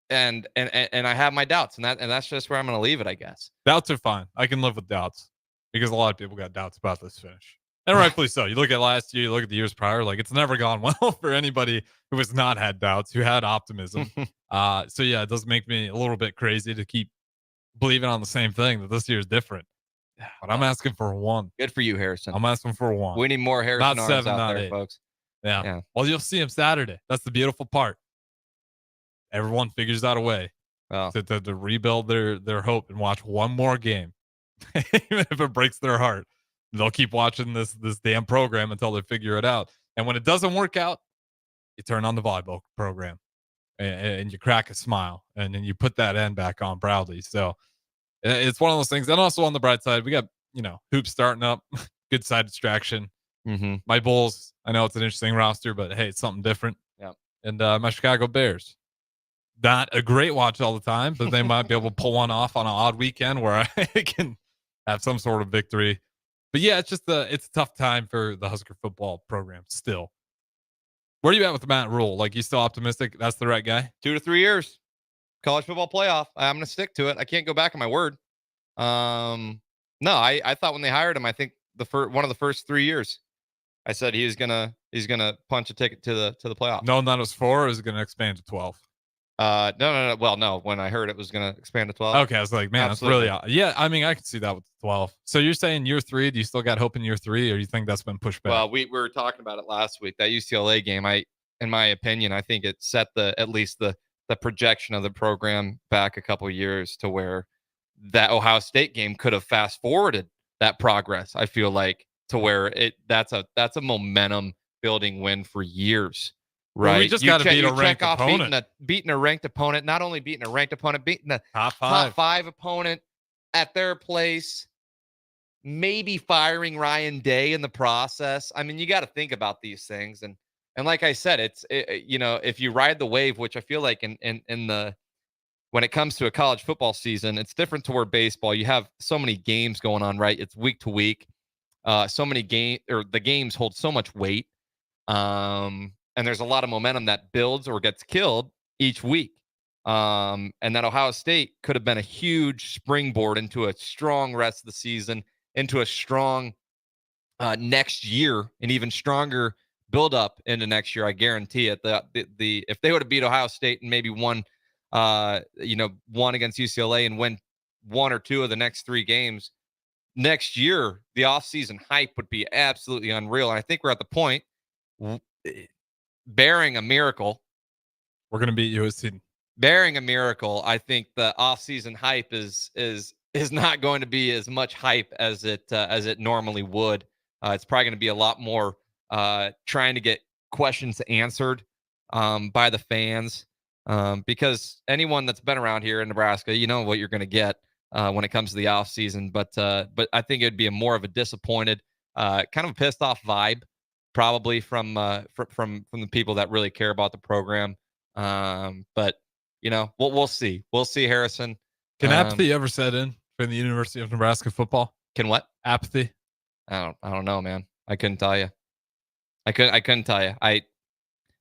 S15: I have my doubts, and that's just where I'm going to leave it, I guess.
S16: Doubts are fine. I can live with doubts because a lot of people got doubts about this finish. And rightfully so. You look at last year, you look at the years prior, like it's never gone well for anybody who has not had doubts, who had optimism. So yeah, it does make me a little bit crazy to keep believing on the same thing, that this year is different. But I'm asking for 1.
S15: Good for you, Harrison.
S16: I'm asking for 1.
S15: We need more Harrison
S16: not
S15: arms
S16: 7,
S15: out
S16: not
S15: there,
S16: 8.
S15: folks.
S16: Yeah. Well, you'll see him Saturday. That's the beautiful part. Everyone figures out a way to rebuild their hope and watch one more game. Even if it breaks their heart, they'll keep watching this damn program until they figure it out. And when it doesn't work out, you turn on the volleyball program and you crack a smile, and then you put that end back on proudly. So it's one of those things. And also on the bright side, we got, hoops starting up, good side distraction.
S15: Mm-hmm.
S16: My Bulls, I know it's an interesting roster, but hey, it's something different.
S15: Yeah.
S16: And my Chicago Bears, not a great watch all the time, but they might be able to pull one off on an odd weekend where I can have some sort of victory. But yeah, it's a tough time for the Husker football program still. Where are you at with Matt Rule? Like, you still optimistic that's the right guy?
S15: 2 to 3 years. College football playoff. I'm going to stick to it. I can't go back on my word. No, I thought when they hired him, I think one of the first 3 years, I said he's gonna punch a ticket to the playoff.
S16: No, that was 4. Or is it going to expand to 12?
S15: No. Well, no. When I heard it was going to expand to 12.
S16: Okay, I was like, man,
S15: Absolutely.
S16: that's really. Yeah, I mean, I can see that with 12. So you're saying year 3? Do you still got hope in year 3, or you think that's been pushed back?
S15: Well, we were talking about it last week. That UCLA game, in my opinion. I think it set at least the projection of the program back a couple years to where that Ohio State game could have fast forwarded that progress. I feel like to where that's a momentum building win for years. Right.
S16: Well, we just got to beat a ranked opponent.
S15: Beating a ranked opponent, not only beating a ranked opponent, beating the
S16: top
S15: five opponent at their place, maybe firing Ryan Day in the process. I mean, you got to think about these things. And like I said, if you ride the wave, which I feel like when it comes to a college football season, it's different to where baseball, you have so many games going on, right? It's week to week. The games hold so much weight. And there's a lot of momentum that builds or gets killed each week. And that Ohio State could have been a huge springboard into a strong rest of the season, into a strong next year, and even stronger build up into next year. I guarantee it. If they would have beat Ohio State and maybe won against UCLA and win one or two of the next three games next year, the offseason hype would be absolutely unreal. And I think we're at the point, bearing a miracle,
S16: we're going to beat USC.
S15: Bearing a miracle, I think the offseason hype is not going to be as much hype as it normally would. It's probably going to be a lot more trying to get questions answered by the fans, because anyone that's been around here in Nebraska, you know what you're going to get when it comes to the offseason. But I think it'd be more of a disappointed, kind of a pissed off vibe, probably from the people that really care about the program. But we'll see. We'll see, Harrison.
S16: Can apathy ever set in for the University of Nebraska football?
S15: Can what?
S16: Apathy.
S15: I don't know, man. I couldn't tell you. I couldn't tell you.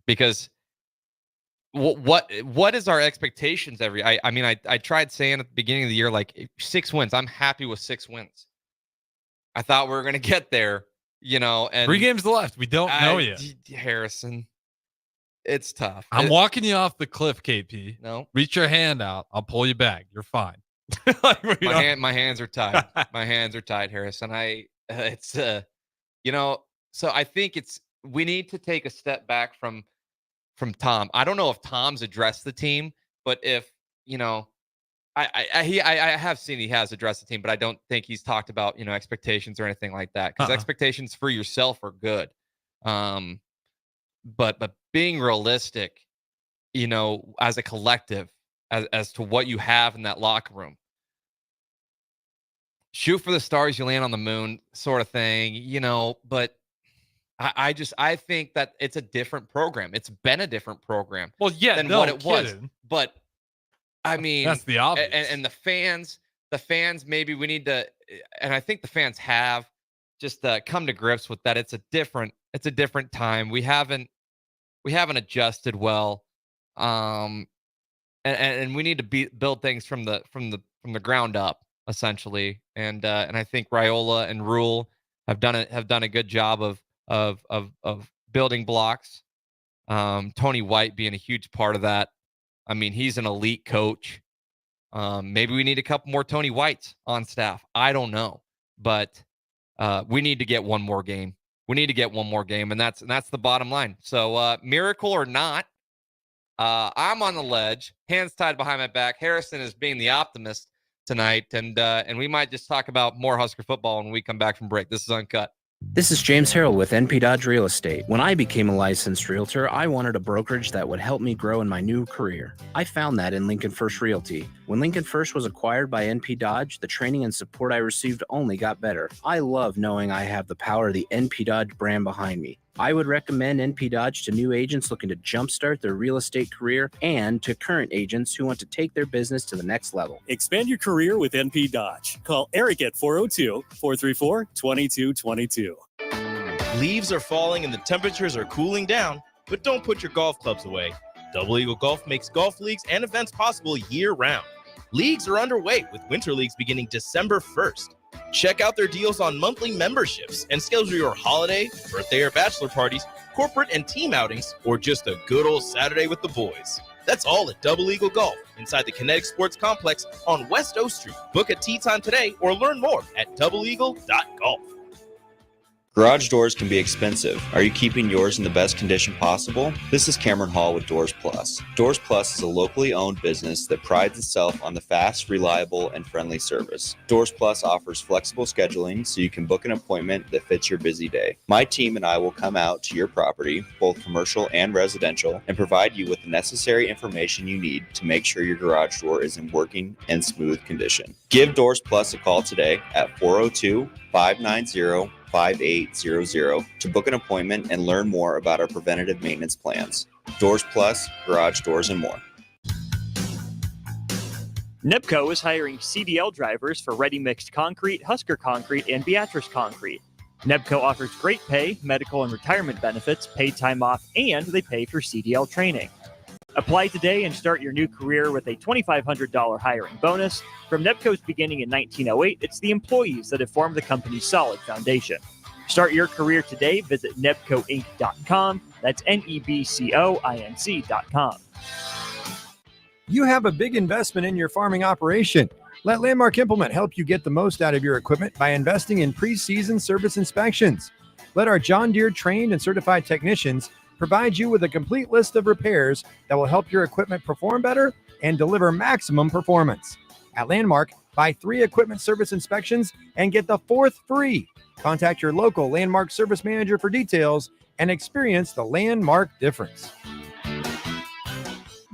S15: Because what is our expectations I tried saying at the beginning of the year, like 6 wins. I'm happy with 6 wins. I thought we were going to get there, and
S16: 3 games left. We don't know yet.
S15: Harrison, it's tough.
S16: I'm walking you off the cliff, KP.
S15: No.
S16: Reach your hand out. I'll pull you back. You're fine.
S15: My hands are tied. My hands are tied, Harrison. So I think we need to take a step back from Tom. I don't know if Tom's addressed the team, but if, I have seen he has addressed the team, but I don't think he's talked about, expectations or anything like that, because expectations for yourself are good. But being realistic, as a collective, as to what you have in that locker room, shoot for the stars, you land on the moon sort of thing, but I think that it's a different program. It's been a different program.
S16: Well, yeah,
S15: than what it was. But I mean,
S16: that's the obvious.
S15: And the fans, maybe we need to, and I think the fans have just come to grips with that. It's a different time. We haven't adjusted well. And we need to build things from the ground up, essentially. And I think Raiola and Rule have done a good job of building blocks. Tony White being a huge part of that. I mean, he's an elite coach. Maybe we need a couple more Tony Whites on staff. I don't know, but we need to get one more game. And that's the bottom line. So miracle or not, I'm on the ledge, hands tied behind my back. Harrison is being the optimist tonight, and we might just talk about more Husker football when we come back from break. This is Uncut.
S1: This is James Harrell with NP Dodge Real Estate. When I became a licensed realtor, I wanted a brokerage that would help me grow in my new career. I found that in Lincoln First Realty. When Lincoln First was acquired by NP Dodge, the training and support I received only got better. I love knowing I have the power of the NP Dodge brand behind me. I would recommend NP Dodge to new agents looking to jumpstart their real estate career and to current agents who want to take their business to the next level.
S6: Expand your career with NP Dodge. Call Eric at 402-434-2222.
S3: Leaves are falling and the temperatures are cooling down, but don't put your golf clubs away. Double Eagle Golf makes golf leagues and events possible year-round. Leagues are underway with winter leagues beginning December 1st. Check out their deals on monthly memberships and schedule your holiday, birthday, or bachelor parties, corporate and team outings, or just a good old Saturday with the boys. That's all at Double Eagle Golf inside the Kinetic Sports Complex on West O Street. Book a tee time today or learn more at doubleeagle.golf.
S5: Garage doors can be expensive. Are you keeping yours in the best condition possible? This is Cameron Hall with Doors Plus. Doors Plus is a locally owned business that prides itself on the fast, reliable, and friendly service. Doors Plus offers flexible scheduling so you can book an appointment that fits your busy day. My team and I will come out to your property, both commercial and residential, and provide you with the necessary information you need to make sure your garage door is in working and smooth condition. Give Doors Plus a call today at 402-590-5800 to book an appointment and learn more about our preventative maintenance plans. Doors Plus, garage doors, and more.
S4: NEPCO is hiring CDL drivers for ready-mixed concrete, Husker Concrete, and Beatrice Concrete. NEPCO offers great pay, medical and retirement benefits, paid time off, and they pay for CDL training. Apply today and start your new career with a $2,500 hiring bonus. From NEPCO's beginning in 1908, it's the employees that have formed the company's solid foundation. Start your career today. Visit nebcoinc.com. That's NEBCOINC.com.
S7: You have a big investment in your farming operation. Let Landmark Implement help you get the most out of your equipment by investing in pre-season service inspections. Let our John Deere trained and certified technicians provide you with a complete list of repairs that will help your equipment perform better and deliver maximum performance. At Landmark, buy 3 equipment service inspections and get the 4th free. Contact your local Landmark service manager for details and experience the Landmark difference.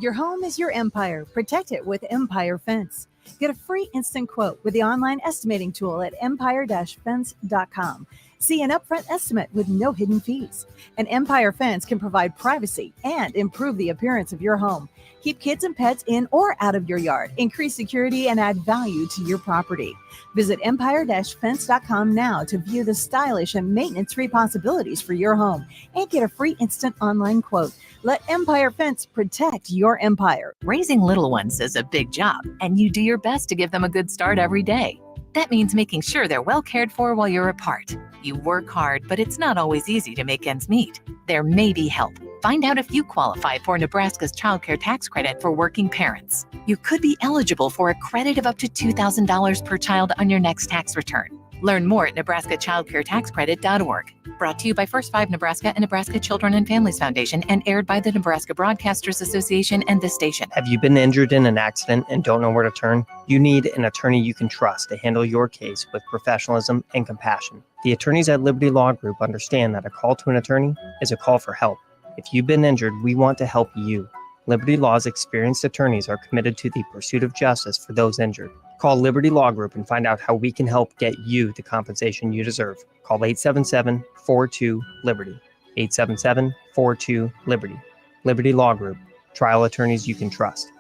S12: Your home is your empire. Protect it with Empire Fence. Get a free instant quote with the online estimating tool at empire-fence.com. See an upfront estimate with no hidden fees. An Empire Fence can provide privacy and improve the appearance of your home. Keep kids and pets in or out of your yard. Increase security and add value to your property. Visit empire-fence.com now to view the stylish and maintenance-free possibilities for your home and get a free instant online quote. Let Empire Fence protect your empire.
S10: Raising little ones is a big job, and you do your best to give them a good start every day. That means making sure they're well cared for while you're apart. You work hard, but it's not always easy to make ends meet. There may be help. Find out if you qualify for Nebraska's Child Care Tax Credit for working parents. You could be eligible for a credit of up to $2,000 per child on your next tax return. Learn more at nebraskachildcaretaxcredit.org. Brought to you by First 5 Nebraska and Nebraska Children and Families Foundation and aired by the Nebraska Broadcasters Association and this station.
S21: Have you been injured in an accident and don't know where to turn? You need an attorney you can trust to handle your case with professionalism and compassion. The attorneys at Liberty Law Group understand that a call to an attorney is a call for help. If you've been injured, we want to help you. Liberty Law's experienced attorneys are committed to the pursuit of justice for those injured. Call Liberty Law Group and find out how we can help get you the compensation you deserve. Call 877-42-LIBERTY. 877-42-LIBERTY. Liberty Law Group. Trial attorneys you can trust.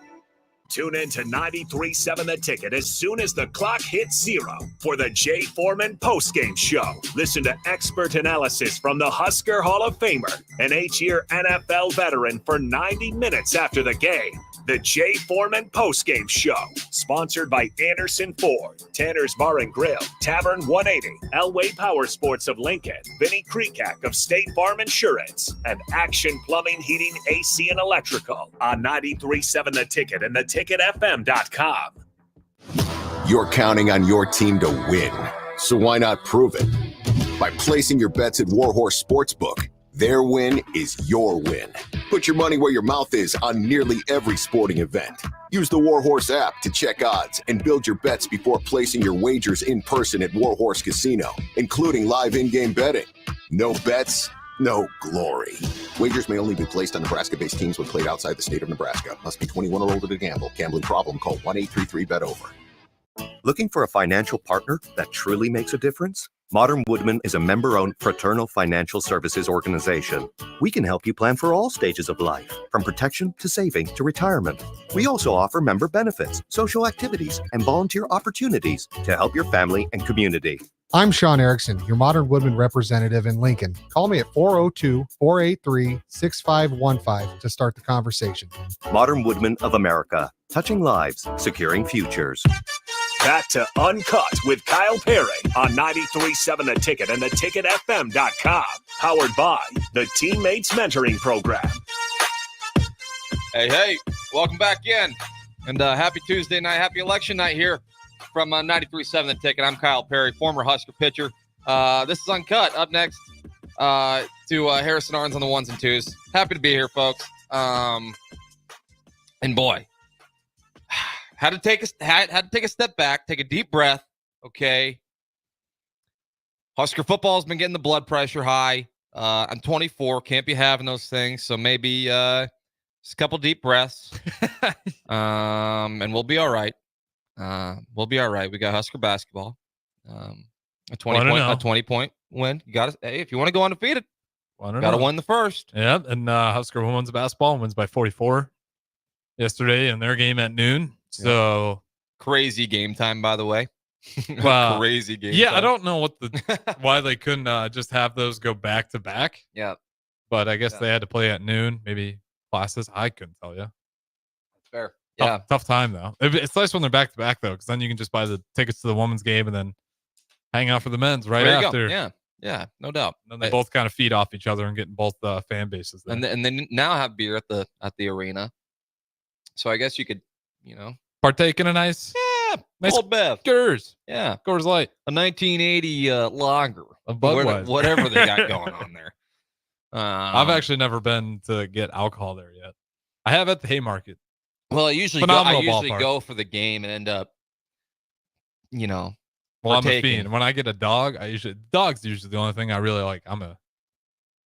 S2: Tune in to 93.7 The Ticket as soon as the clock hits 0 for the Jay Foreman postgame show. Listen to expert analysis from the Husker Hall of Famer, an 8-year NFL veteran, for 90 minutes after the game. The Jay Foreman postgame show, sponsored by Anderson Ford, Tanner's Bar and Grill, Tavern 180, Elway Power Sports of Lincoln, Vinnie Krekak of State Farm Insurance, and Action Plumbing, Heating, AC, and Electrical on 93.7 The Ticket and theticketfm.com.
S23: You're counting on your team to win, so why not prove it? By placing your bets at Warhorse Sportsbook. Their win is your win. Put your money where your mouth is on nearly every sporting event. Use the Warhorse app to check odds and build your bets before placing your wagers in person at Warhorse Casino, including live in-game betting. No bets, no glory. Wagers may only be placed on Nebraska-based teams when played outside the state of Nebraska. Must be 21 or older to gamble. Gambling problem? Call 1-833-BET-OVER.
S18: Looking for a financial partner that truly makes a difference? Modern Woodman is a member-owned fraternal financial services organization. We can help you plan for all stages of life, from protection to saving to retirement. We also offer member benefits, social activities, and volunteer opportunities to help your family and community.
S19: I'm Sean Erickson, your Modern Woodman representative in Lincoln. Call me at 402-483-6515 to start the conversation.
S18: Modern Woodman of America, touching lives, securing futures.
S2: Back to Uncut with Kyle Perry on 93.7 The Ticket and theticketfm.com. Powered by the Teammates Mentoring Program.
S15: Hey, welcome back in. And happy Tuesday night, happy election night here from 93.7 The Ticket. I'm Kyle Perry, former Husker pitcher, This is Uncut. Up next to Harrison Arns on the ones and twos. Happy to be here, folks. And boy, had to take a step back, take a deep breath. Okay. Husker football has been getting the blood pressure high. I'm 24, can't be having those things. So maybe just a couple deep breaths, and we'll be all right. We'll be all right. We got Husker basketball. A 20-point win. You got to. Hey, if you want to go undefeated, got to win the first.
S16: Yeah, and Husker women's basketball wins by 44 yesterday in their game at noon. So
S15: crazy game time, by the way. Crazy game.
S16: Yeah,
S15: time.
S16: I don't know why they couldn't just have those go back to back.
S15: Yeah,
S16: but I guess they had to play at noon. Maybe classes. I couldn't tell you.
S15: That's fair. Yeah,
S16: tough time though. It's nice when they're back to back though, because then you can just buy the tickets to the women's game and then hang out for the men's right after.
S15: Yeah, no doubt.
S16: And then they both kind of feed off each other and get in both fan bases there.
S15: And they now have beer at the arena, so I guess you could,
S16: partake in a nice
S15: Old Beth.
S16: Coors.
S15: Yeah,
S16: Coors Light,
S15: a 1980 lager
S16: of Budweiser,
S15: whatever they got going on there.
S16: I've actually never been to get alcohol there yet. I have at the Haymarket.
S15: Well, I usually go for the game and end up,
S16: Well, I'm a fiend. When I get a dog, dog's usually the only thing I really like.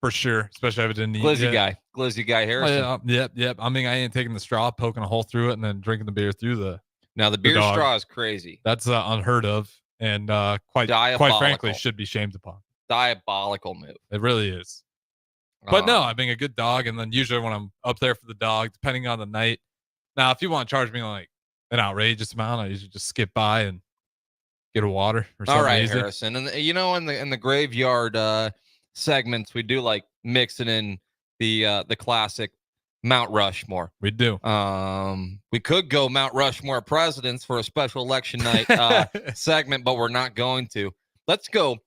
S16: For sure, especially if I didn't eat
S15: Glizzy guy Harrison.
S16: Yep. I mean, I ain't taking the straw, poking a hole through it, and then drinking the beer through the.
S15: Now the beer straw is crazy.
S16: That's unheard of, and quite frankly, should be shamed upon.
S15: Diabolical move.
S16: It really is. But no, I mean, a good dog, and then usually when I'm up there for the dog, depending on the night. Now, if you want to charge me like an outrageous amount, I usually just skip by and get a water or something.
S15: All right,
S16: easy.
S15: Harrison, and in the graveyard segments, we do like mixing in the classic Mount Rushmore.
S16: We do.
S15: We could go Mount Rushmore presidents for a special election night segment, but we're not going to. Let's go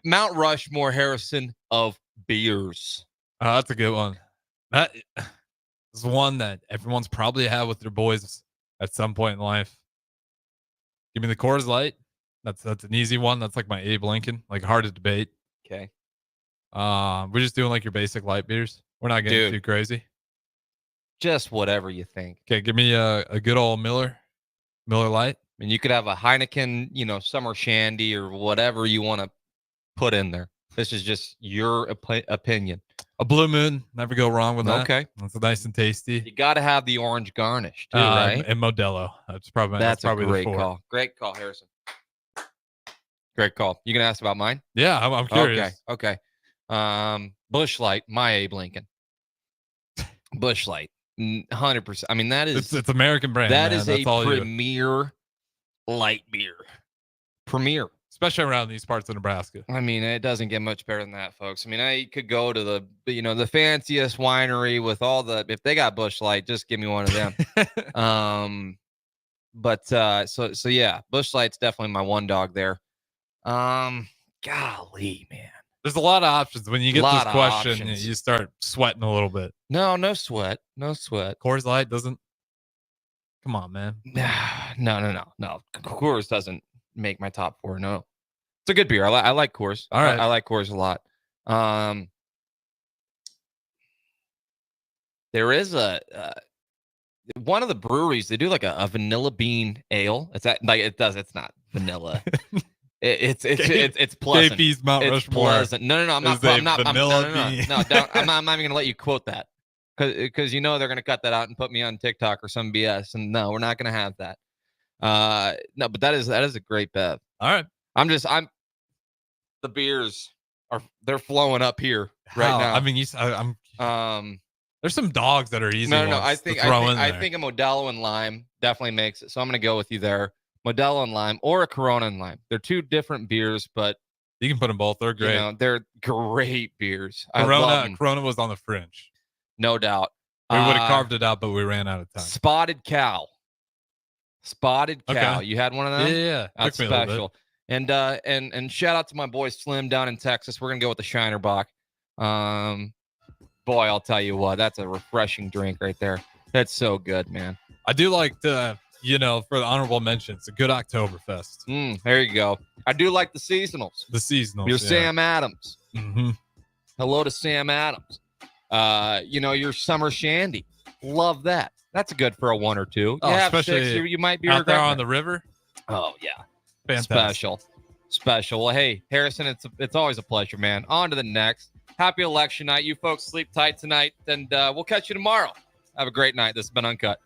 S15: Mount Rushmore, Harrison, of beers.
S16: That's a good one. That is one that everyone's probably had with their boys at some point in life. Give me the Coors Light. That's an easy one. That's like my Abe Lincoln, like hard to debate.
S15: Okay.
S16: We're just doing like your basic light beers. We're not getting too crazy.
S15: Just whatever you think.
S16: Okay, give me a good old Miller Light.
S15: I mean, you could have a Heineken, summer shandy or whatever you want to put in there. This is just your opinion.
S16: A Blue Moon, never go wrong with that.
S15: Okay,
S16: that's nice and tasty.
S15: You got to have the orange garnish too, right?
S16: And Modelo. That's probably
S15: a great call. Great call, Harrison. Great call. You gonna ask about mine?
S16: Yeah, I'm curious.
S15: Okay. Busch Light, my Abe Lincoln. Busch Light, 100%. I mean, that is
S16: it's American brand.
S15: That is a premier light beer. Premier.
S16: Especially around these parts of Nebraska.
S15: I mean, it doesn't get much better than that, folks. I mean, I could go to the fanciest winery with all if they got Busch Light, just give me one of them. So yeah, Busch Light's definitely my one dog there. Golly, man.
S16: There's a lot of options. When you get this question, you start sweating a little bit.
S15: No sweat.
S16: Coors Light doesn't. Come on, man.
S15: No. Coors doesn't make my top four. No, it's a good beer. I like Coors.
S16: All right,
S15: I like Coors a lot. There is one of the breweries. They do like a vanilla bean ale. It's not vanilla. It's pleasant.
S16: KP's Mount
S15: it's
S16: Rushmore.
S15: Pleasant. No. I'm not even gonna let you quote that because they're gonna cut that out and put me on TikTok or some BS. And no, we're not gonna have that. No, but that is a great bev.
S16: All right.
S15: The beers they're flowing up here right now.
S16: I mean, there's some dogs that are easy.
S15: No. I think a Modelo and lime definitely makes it. So I'm gonna go with you there. Modelo and lime or a Corona and lime. They're two different beers, but
S16: you can put them both. They're great.
S15: They're great beers.
S16: Corona was on the fringe.
S15: No doubt.
S16: We would have carved it out, but we ran out of time.
S15: Spotted Cow. Okay. You had one of them?
S16: Yeah.
S15: That's special. And shout out to my boy Slim down in Texas. We're gonna go with the Shinerbach. Boy, I'll tell you what, that's a refreshing drink right there. That's so good, man.
S16: I do like the for the honorable mentions, a good Oktoberfest.
S15: There you go. I do like the seasonals.
S16: The seasonals.
S15: Your
S16: yeah.
S15: Sam Adams.
S16: Mm-hmm.
S15: Hello to Sam Adams. Your summer shandy. Love that. That's good for a 1 or 2.
S16: Oh, especially
S15: 6, you might be
S16: out there
S15: regretting
S16: on the river.
S15: Oh, yeah.
S16: Fantastic.
S15: Special. Well, hey, Harrison, it's always a pleasure, man. On to the next. Happy election night. You folks sleep tight tonight, and we'll catch you tomorrow. Have a great night. This has been Uncut.